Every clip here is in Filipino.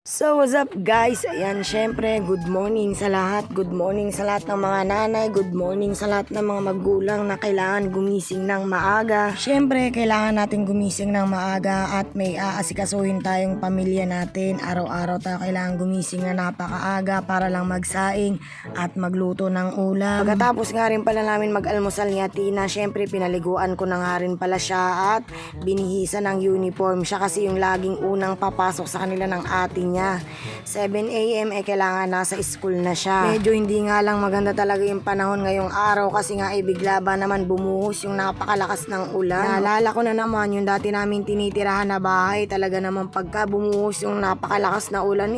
So what's up guys? Ayan, syempre good morning sa lahat. Good morning sa lahat ng mga nanay. Good morning sa lahat ng mga magulang na kailangan gumising ng maaga. Syempre kailangan natin gumising ng maaga at may aasikasuhin tayong pamilya natin. Araw-araw tayo kailangan gumising na napakaaga para lang magsaing at magluto ng ulam. Pagkatapos nga rin pala namin mag-almusal ni Atina, syempre pinaliguan ko na nga rin pala siya at binihisa ng uniform. Siya kasi yung laging unang papasok sa kanila ng ate niya. 7 AM kailangan nasa school na siya. Medyo hindi nga lang maganda talaga yung panahon ngayong araw kasi nga bigla ba naman bumuhos yung napakalakas ng ulan. Naalala ko na naman yung dati namin tinitirahan na bahay, talaga naman pagka bumuhos yung napakalakas na ulan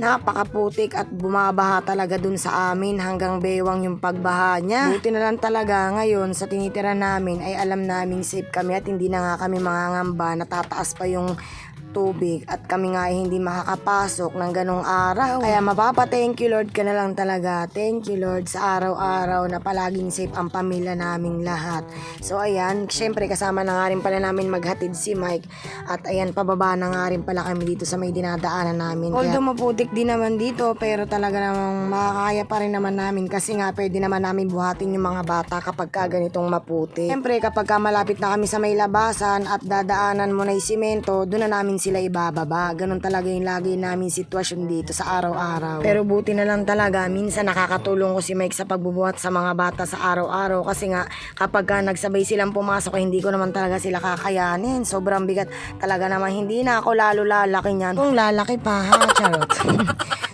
napakaputik at bumabaha talaga dun sa amin hanggang bewang yung pagbaha niya. Buti na lang talaga ngayon sa tinitira namin ay alam naming safe kami at hindi na nga kami mangangamba, natataas pa yung tubig at kami nga hindi makakapasok ng ganong araw. Kaya thank you Lord ka na lang talaga. Thank you Lord sa araw-araw na palaging safe ang pamilya naming lahat. So ayan, syempre kasama na nga rin pala namin maghatid si Mike at ayan, pababa na nga rin pala kami dito sa may dinadaanan namin. Although maputik din naman dito pero talaga namang makakaya pa rin naman namin kasi nga pwede naman namin buhatin yung mga bata kapag ganitong maputik. Syempre kapag malapit na kami sa may labasan at dadaanan mo na yung simento, doon na namin sila ibababa. Ganon talaga yung lagi namin sitwasyon dito sa araw-araw. Pero buti na lang talaga, minsan nakakatulong ko si Mike sa pagbubuhat sa mga bata sa araw-araw kasi nga kapag nagsabay silang pumasok hindi ko naman talaga sila kakayanin. Sobrang bigat talaga naman, hindi na ako lalo lalaki niyan. Kung lalaki pa ha, charot.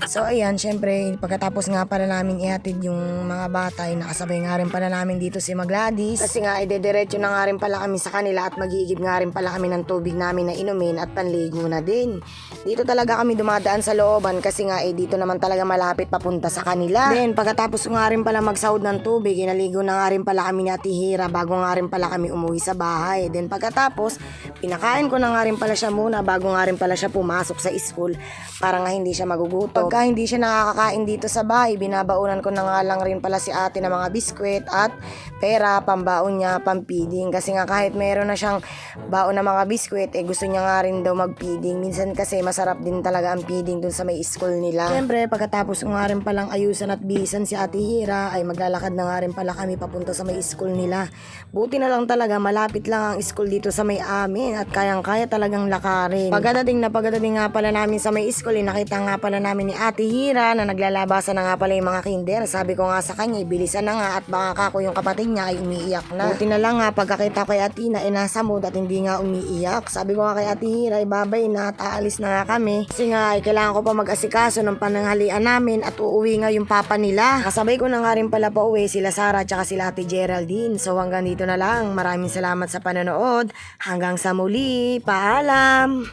So ayan, syempre pagkatapos nga pala namin ihatid yung mga bata ay nakasabay nga rin pala namin dito si Magladys kasi nga idediretso na nga rin pala kami sa kanila at mag-iigib nga rin pala kami ng tubig namin na inumin at panligo na din. Dito talaga kami dumadaan sa looban kasi nga dito naman talaga malapit papunta sa kanila. Then pagkatapos nga rin pala magsahod ng tubig, inaligo na nga rin pala kami ni Ate Hira bago nga rin pala kami umuwi sa bahay. Then pagkatapos pinakain ko na nga rin pala siya muna bago nga rin pala siya pumasok sa school para nga hindi siya magugutom. Pagka hindi siya nakakakain dito sa bahay, binabaunan ko na nga lang rin pala si ate ng mga biskwit at pera, pambaon niya, pampiding. Kasi nga kahit meron na siyang baon na mga biskwit, gusto niya nga rin daw magpiding. Minsan kasi masarap din talaga ang feeding dun sa may school nila. Siyempre, pagkatapos nga rin palang ayusan at bihisan si Ate Hira, ay maglalakad na nga rin pala kami papunta sa may school nila. Buti na lang talaga, malapit lang ang school dito sa may amin at kayang-kaya talagang lakarin. Pagdating nga pala namin sa may school, nakita nga pala namin ni Ate Hira na naglalabasan na nga pala yung mga kinder. Sabi ko nga sa kanya, bilisan na nga at baka kako yung kapatid niya ay umiiyak na. Buti na lang nga, pagkakita ko kay Atina, nasa mood at hindi nga umiiyak. Sabi ko nga kay Ate Hira, babay na at aalis na nga kami. Kasi nga, kailangan ko pa mag-asikaso ng pananghalian namin at uuwi nga yung papa nila. Kasabay ko na nga rin pala pa uwi sila Sarah at saka sila Ate Geraldine. So hanggang dito na lang. Maraming salamat sa panonood. Hanggang sa muli. Paalam!